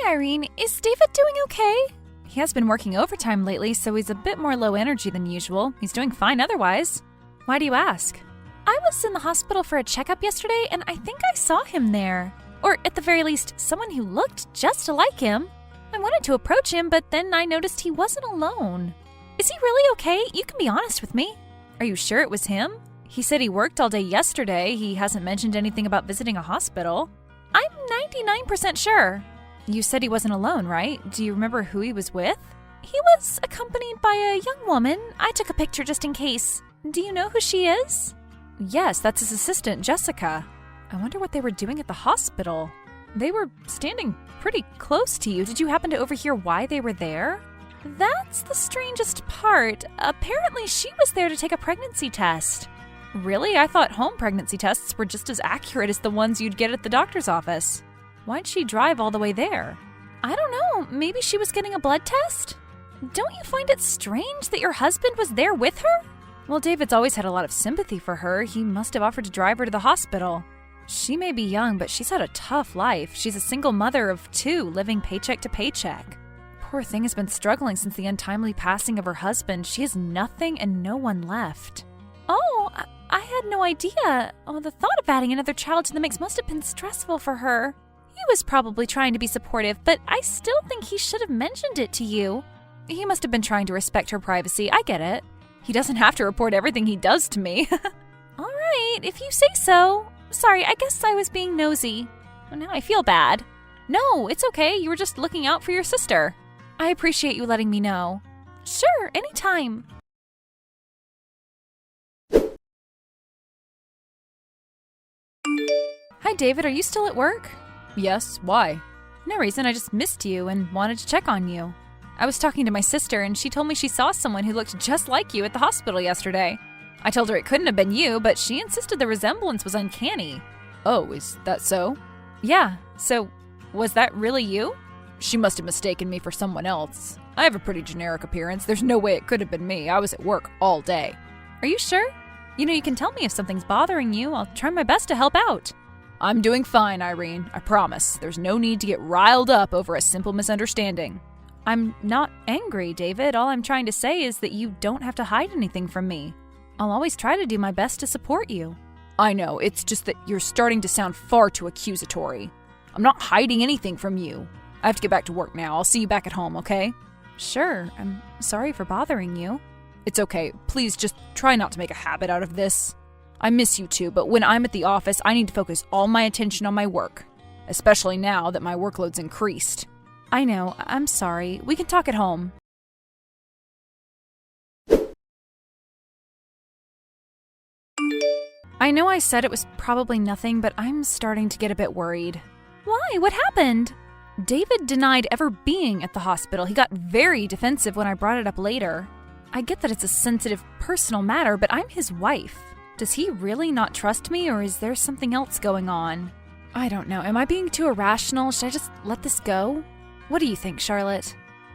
Hi, Irene. Is David doing okay? He has been working overtime lately, so he's a bit more low energy than usual. He's doing fine otherwise. Why do you ask? I was in the hospital for a checkup yesterday, and I think I saw him there. Or at the very least, someone who looked just like him. I wanted to approach him, but then I noticed he wasn't alone. Is he really okay? You can be honest with me. Are you sure it was him? He said he worked all day yesterday. He hasn't mentioned anything about visiting a hospital. I'm 99% sure. You said he wasn't alone, right? Do you remember who he was with? He was accompanied by a young woman. I took a picture just in case. Do you know who she is? Yes, that's his assistant, Jessica. I wonder what they were doing at the hospital. They were standing pretty close to you. Did you happen to overhear why they were there? That's the strangest part. Apparently, she was there to take a pregnancy test. Really? I thought home pregnancy tests were just as accurate as the ones you'd get at the doctor's office. Why'd she drive all the way there? I don't know. Maybe she was getting a blood test? Don't you find it strange that your husband was there with her? Well, David's always had a lot of sympathy for her. He must have offered to drive her to the hospital. She may be young, but she's had a tough life. She's a single mother of 2, living paycheck to paycheck. Poor thing has been struggling since the untimely passing of her husband. She has nothing and no one left. Oh, I had no idea. Oh, the thought of adding another child to the mix must have been stressful for her. He was probably trying to be supportive, but I still think he should have mentioned it to you. He must have been trying to respect her privacy. I get it. He doesn't have to report everything he does to me. All right, if you say so. Sorry, I guess I was being nosy. Well, now I feel bad. No, it's okay. You were just looking out for your sister. I appreciate you letting me know. Sure, anytime. Hi, David. Are you still at work? Yes, why? No reason. I just missed you and wanted to check on you. I was talking to my sister, and she told me she saw someone who looked just like you at the hospital yesterday. I told her it couldn't have been you, but she insisted the resemblance was uncanny. Oh, is that so? Yeah, so was that really you? She must have mistaken me for someone else. I have a pretty generic appearance. There's no way it could have been me. I was at work all day. Are you sure? You know, you can tell me if something's bothering you. I'll try my best to help out. I'm doing fine, Irene. I promise. There's no need to get riled up over a simple misunderstanding. I'm not angry, David. All I'm trying to say is that you don't have to hide anything from me. I'll always try to do my best to support you. I know, it's just that you're starting to sound far too accusatory. I'm not hiding anything from you. I have to get back to work now. I'll see you back at home, okay? Sure. I'm sorry for bothering you. It's okay. Please just try not to make a habit out of this. I miss you too, but when I'm at the office, I need to focus all my attention on my work, especially now that my workload's increased. I know. I'm sorry. We can talk at home. I know I said it was probably nothing, but I'm starting to get a bit worried. Why? What happened? David denied ever being at the hospital. He got very defensive when I brought it up later. I get that it's a sensitive, personal matter, but I'm his wife. Does he really not trust me, or is there something else going on? I don't know. Am I being too irrational? Should I just let this go? What do you think, Charlotte?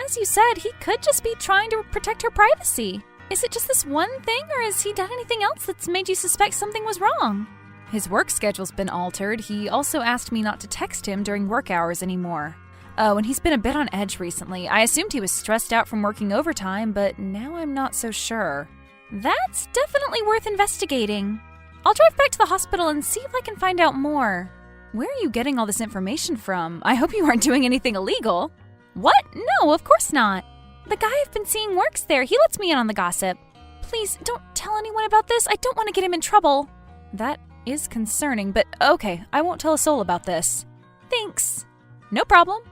As you said, he could just be trying to protect her privacy. Is it just this one thing, or has he done anything else that's made you suspect something was wrong? His work schedule's been altered. He also asked me not to text him during work hours anymore. Oh, and he's been a bit on edge recently. I assumed he was stressed out from working overtime, but now I'm not so sure. That's definitely worth investigating. I'll drive back to the hospital and see if I can find out more. Where are you getting all this information from? I hope you aren't doing anything illegal. What? No, of course not. The guy I've been seeing works there. He lets me in on the gossip. Please, don't tell anyone about this. I don't want to get him in trouble. That is concerning, but okay, I won't tell a soul about this. Thanks. No problem.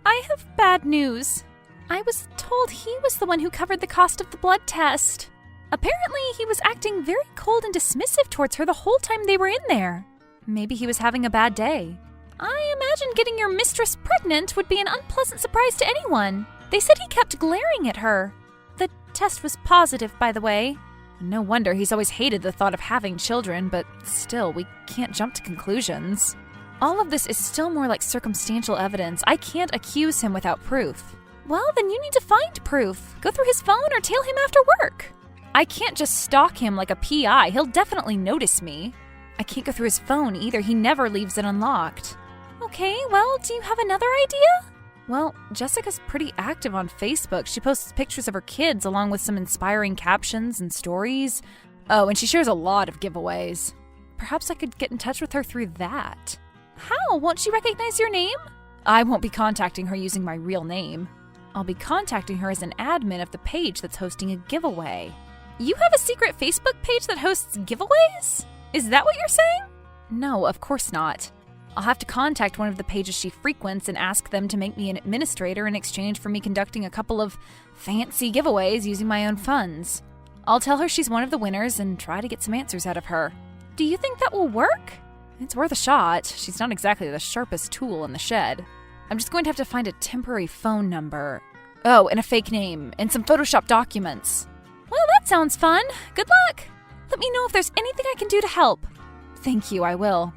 I have bad news. I was told he was the one who covered the cost of the blood test. Apparently, he was acting very cold and dismissive towards her the whole time they were in there. Maybe he was having a bad day. I imagine getting your mistress pregnant would be an unpleasant surprise to anyone. They said he kept glaring at her. The test was positive, by the way. No wonder he's always hated the thought of having children, but still, we can't jump to conclusions. All of this is still more like circumstantial evidence. I can't accuse him without proof. Well, then you need to find proof. Go through his phone or tail him after work. I can't just stalk him like a PI. He'll definitely notice me. I can't go through his phone either. He never leaves it unlocked. Okay, well, do you have another idea? Well, Jessica's pretty active on Facebook. She posts pictures of her kids along with some inspiring captions and stories. Oh, and she shares a lot of giveaways. Perhaps I could get in touch with her through that. How? Won't she recognize your name? I won't be contacting her using my real name. I'll be contacting her as an admin of the page that's hosting a giveaway. You have a secret Facebook page that hosts giveaways? Is that what you're saying? No, of course not. I'll have to contact one of the pages she frequents and ask them to make me an administrator in exchange for me conducting a couple of fancy giveaways using my own funds. I'll tell her she's one of the winners and try to get some answers out of her. Do you think that will work? It's worth a shot. She's not exactly the sharpest tool in the shed. I'm just going to have to find a temporary phone number. Oh, and a fake name, and some Photoshop documents. Well, that sounds fun. Good luck. Let me know if there's anything I can do to help. Thank you, I will.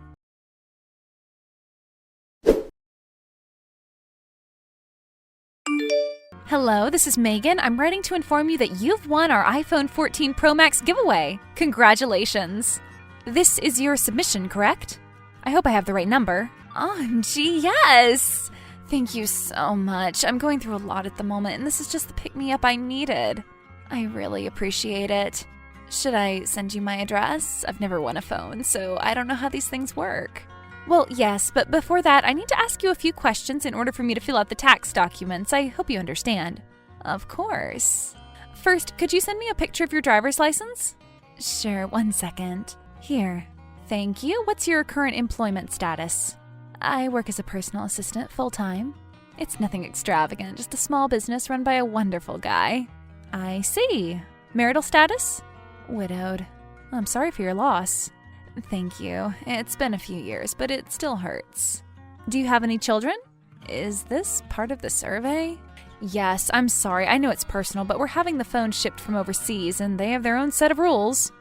Hello, this is Megan. I'm writing to inform you that you've won our iPhone 14 Pro Max giveaway. Congratulations. This is your submission, correct? I hope I have the right number. OMG, yes! Thank you so much. I'm going through a lot at the moment, and this is just the pick-me-up I needed. I really appreciate it. Should I send you my address? I've never won a phone, so I don't know how these things work. Well, yes, but before that, I need to ask you a few questions in order for me to fill out the tax documents. I hope you understand. Of course. First, could you send me a picture of your driver's license? Sure, 1 second. Here. Thank you. What's your current employment status? I work as a personal assistant full-time. It's nothing extravagant, just a small business run by a wonderful guy. I see. Marital status? Widowed. I'm sorry for your loss. Thank you. It's been a few years, but it still hurts. Do you have any children? Is this part of the survey? Yes, I'm sorry. I know it's personal, but we're having the phone shipped from overseas, and they have their own set of rules.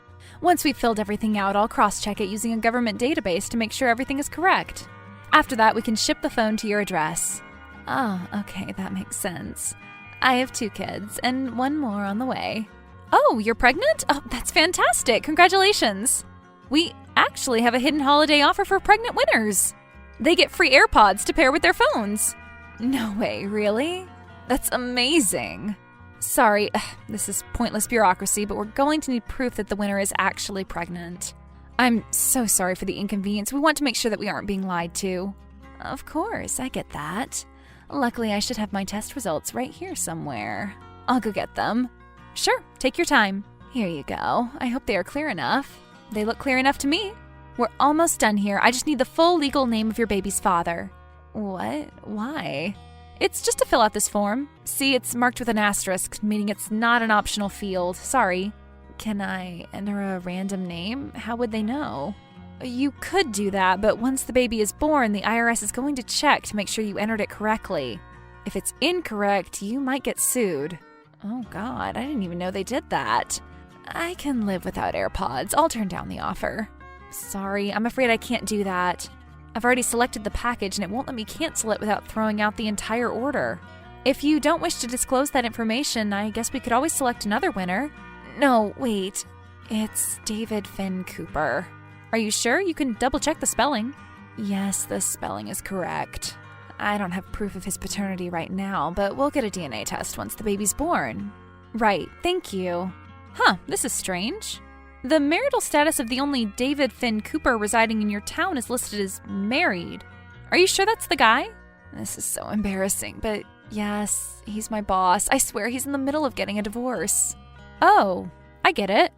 Once we've filled everything out, I'll cross-check it using a government database to make sure everything is correct. After that, we can ship the phone to your address. Oh, okay, that makes sense. I have 2 kids, and 1 more on the way. Oh, you're pregnant? Oh, that's fantastic. Congratulations. We actually have a hidden holiday offer for pregnant winners. They get free AirPods to pair with their phones. No way, really? That's amazing. Sorry, this is pointless bureaucracy, but we're going to need proof that the winner is actually pregnant. I'm so sorry for the inconvenience. We want to make sure that we aren't being lied to. Of course, I get that. Luckily, I should have my test results right here somewhere. I'll go get them. Sure, take your time. Here you go. I hope they are clear enough. They look clear enough to me. We're almost done here. I just need the full legal name of your baby's father. What? Why? It's just to fill out this form. See, it's marked with an asterisk, meaning it's not an optional field. Sorry. Can I enter a random name? How would they know? You could do that, but once the baby is born, the IRS is going to check to make sure you entered it correctly. If it's incorrect, you might get sued. Oh God, I didn't even know they did that. I can live without AirPods. I'll turn down the offer. Sorry, I'm afraid I can't do that. I've already selected the package and it won't let me cancel it without throwing out the entire order. If you don't wish to disclose that information, I guess we could always select another winner. No, wait. It's David Finn Cooper. Are you sure? You can double check the spelling. Yes, the spelling is correct. I don't have proof of his paternity right now, but we'll get a DNA test once the baby's born. Right, thank you. Huh, this is strange. The marital status of the only David Finn Cooper residing in your town is listed as married. Are you sure that's the guy? This is so embarrassing, but yes, he's my boss. I swear he's in the middle of getting a divorce. Oh, I get it.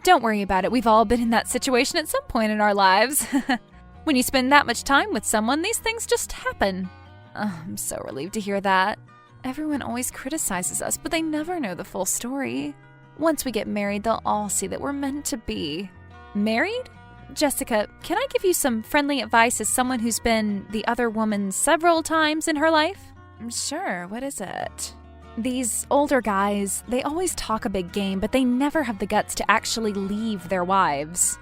Don't worry about it. We've all been in that situation at some point in our lives. When you spend that much time with someone, these things just happen. Oh, I'm so relieved to hear that. Everyone always criticizes us, but they never know the full story. Once we get married, they'll all see that we're meant to be. Married? Jessica, can I give you some friendly advice as someone who's been the other woman several times in her life? Sure, what is it? These older guys, they always talk a big game, but they never have the guts to actually leave their wives.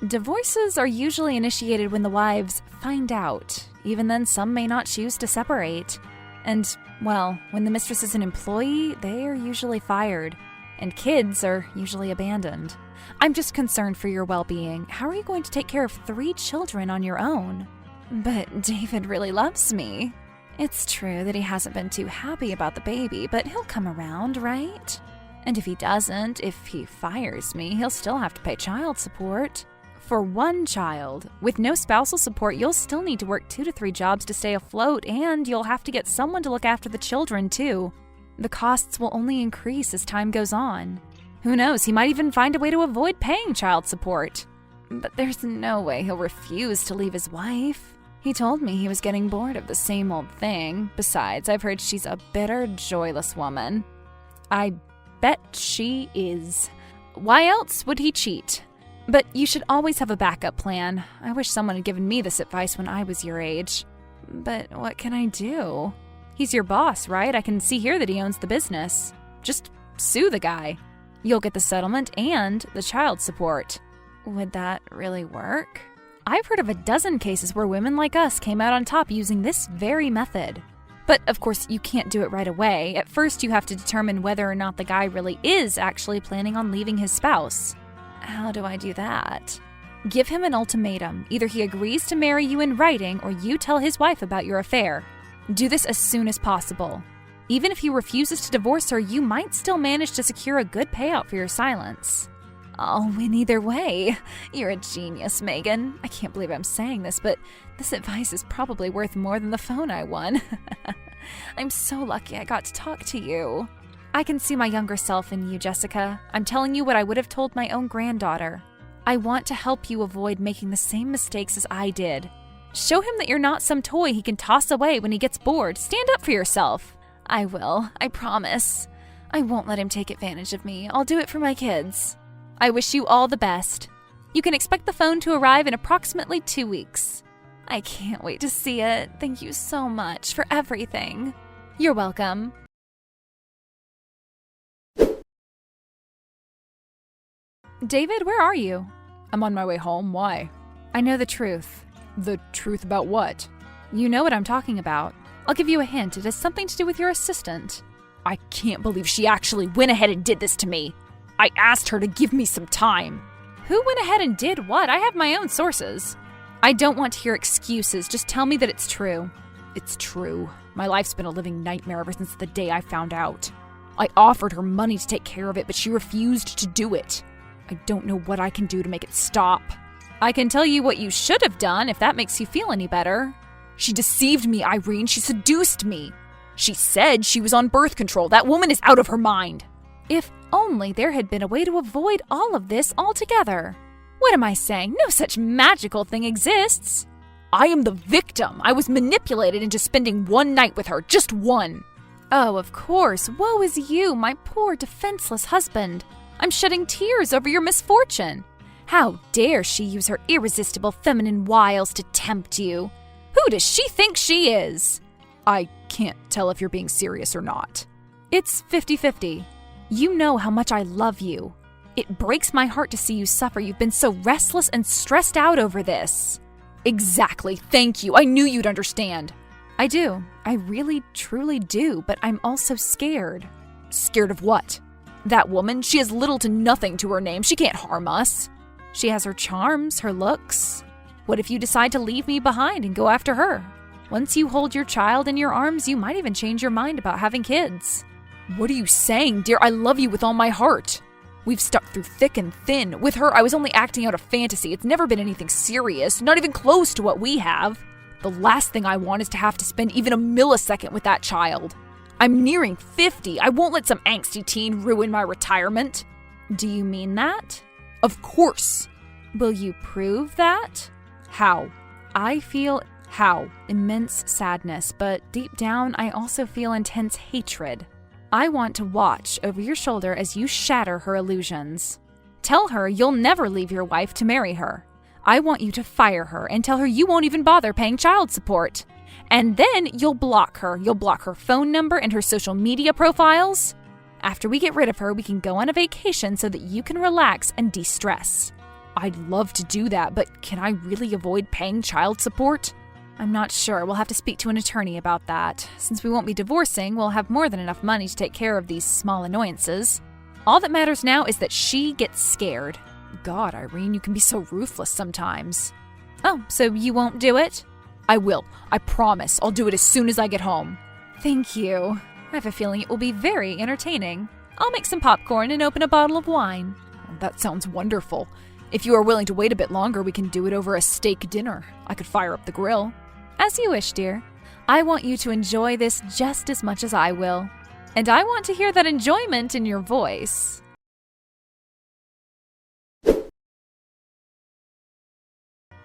Divorces are usually initiated when the wives find out. Even then, some may not choose to separate. And, well, when the mistress is an employee, they are usually fired. And kids are usually abandoned. I'm just concerned for your well-being. How are you going to take care of 3 children on your own? But David really loves me. It's true that he hasn't been too happy about the baby, but he'll come around, right? And if he doesn't, if he fires me, he'll still have to pay child support. For 1 child, with no spousal support, you'll still need to work 2 to 3 jobs to stay afloat, and you'll have to get someone to look after the children, too. The costs will only increase as time goes on. Who knows, he might even find a way to avoid paying child support. But there's no way he'll refuse to leave his wife. He told me he was getting bored of the same old thing. Besides, I've heard she's a bitter, joyless woman. I bet she is. Why else would he cheat? But you should always have a backup plan. I wish someone had given me this advice when I was your age. But what can I do? He's your boss, right? I can see here that he owns the business. Just sue the guy. You'll get the settlement and the child support. Would that really work? I've heard of a dozen cases where women like us came out on top using this very method. But of course, you can't do it right away. At first, you have to determine whether or not the guy really is actually planning on leaving his spouse. How do I do that? Give him an ultimatum. Either he agrees to marry you in writing or you tell his wife about your affair. Do this as soon as possible. Even if he refuses to divorce her, you might still manage to secure a good payout for your silence. I'll win either way. You're a genius, Megan. I can't believe I'm saying this, but this advice is probably worth more than the phone I won. I'm so lucky I got to talk to you. I can see my younger self in you, Jessica. I'm telling you what I would have told my own granddaughter. I want to help you avoid making the same mistakes as I did. Show him that you're not some toy he can toss away when he gets bored. Stand up for yourself. I will, I promise. I won't let him take advantage of me. I'll do it for my kids. I wish you all the best. You can expect the phone to arrive in approximately 2 weeks. I can't wait to see it. Thank you so much for everything. You're welcome. David, where are you? I'm on my way home. Why? I know the truth. The truth about what? You know what I'm talking about. I'll give you a hint. It has something to do with your assistant. I can't believe she actually went ahead and did this to me. I asked her to give me some time. Who went ahead and did what? I have my own sources. I don't want to hear excuses. Just tell me that it's true. It's true. My life's been a living nightmare ever since the day I found out. I offered her money to take care of it, but she refused to do it. I don't know what I can do to make it stop. I can tell you what you should have done if that makes you feel any better. She deceived me, Irene. She seduced me. She said she was on birth control. That woman is out of her mind. If only there had been a way to avoid all of this altogether. What am I saying? No such magical thing exists. I am the victim. I was manipulated into spending 1 night with her. Just 1. Oh, of course. Woe is you, my poor defenseless husband. I'm shedding tears over your misfortune. How dare she use her irresistible feminine wiles to tempt you? Who does she think she is? I can't tell if you're being serious or not. It's 50-50. You know how much I love you. It breaks my heart to see you suffer. You've been so restless and stressed out over this. Exactly. Thank you. I knew you'd understand. I do. I really, truly do, but I'm also scared. Scared of what? That woman? She has little to nothing to her name. She can't harm us. She has her charms, her looks. What if you decide to leave me behind and go after her? Once you hold your child in your arms, you might even change your mind about having kids. What are you saying, dear? I love you with all my heart. We've stuck through thick and thin. With her, I was only acting out a fantasy. It's never been anything serious, not even close to what we have. The last thing I want is to have to spend even a millisecond with that child. I'm nearing 50. I won't let some angsty teen ruin my retirement. Do you mean that? Of course. Will you prove that? How? I feel How? immense sadness, but deep down, I also feel intense hatred. I want to watch over your shoulder as you shatter her illusions. Tell her you'll never leave your wife to marry her. I want you to fire her and tell her you won't even bother paying child support. And then you'll block her. You'll block her phone number and her social media profiles. After we get rid of her, we can go on a vacation so that you can relax and de-stress. I'd love to do that, but can I really avoid paying child support? I'm not sure. We'll have to speak to an attorney about that. Since we won't be divorcing, we'll have more than enough money to take care of these small annoyances. All that matters now is that she gets scared. God, Irene, you can be so ruthless sometimes. Oh, so you won't do it? I will. I promise. I'll do it as soon as I get home. Thank you. I have a feeling it will be very entertaining. I'll make some popcorn and open a bottle of wine. That sounds wonderful. If you are willing to wait a bit longer, we can do it over a steak dinner. I could fire up the grill. As you wish, dear. I want you to enjoy this just as much as I will. And I want to hear that enjoyment in your voice.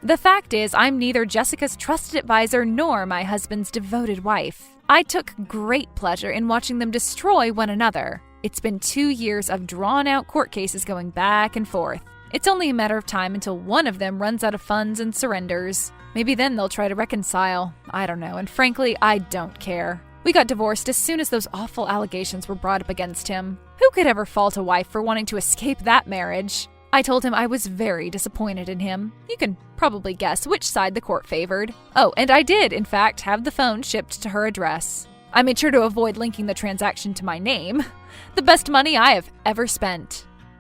The fact is, I'm neither Jessica's trusted advisor nor my husband's devoted wife. I took great pleasure in watching them destroy one another. It's been 2 years of drawn-out court cases going back and forth. It's only a matter of time until one of them runs out of funds and surrenders. Maybe then they'll try to reconcile. I don't know, and frankly, I don't care. We got divorced as soon as those awful allegations were brought up against him. Who could ever fault a wife for wanting to escape that marriage? I told him I was very disappointed in him. You can probably guess which side the court favored. Oh, and I did, in fact, have the phone shipped to her address. I made sure to avoid linking the transaction to my name. The best money I have ever spent.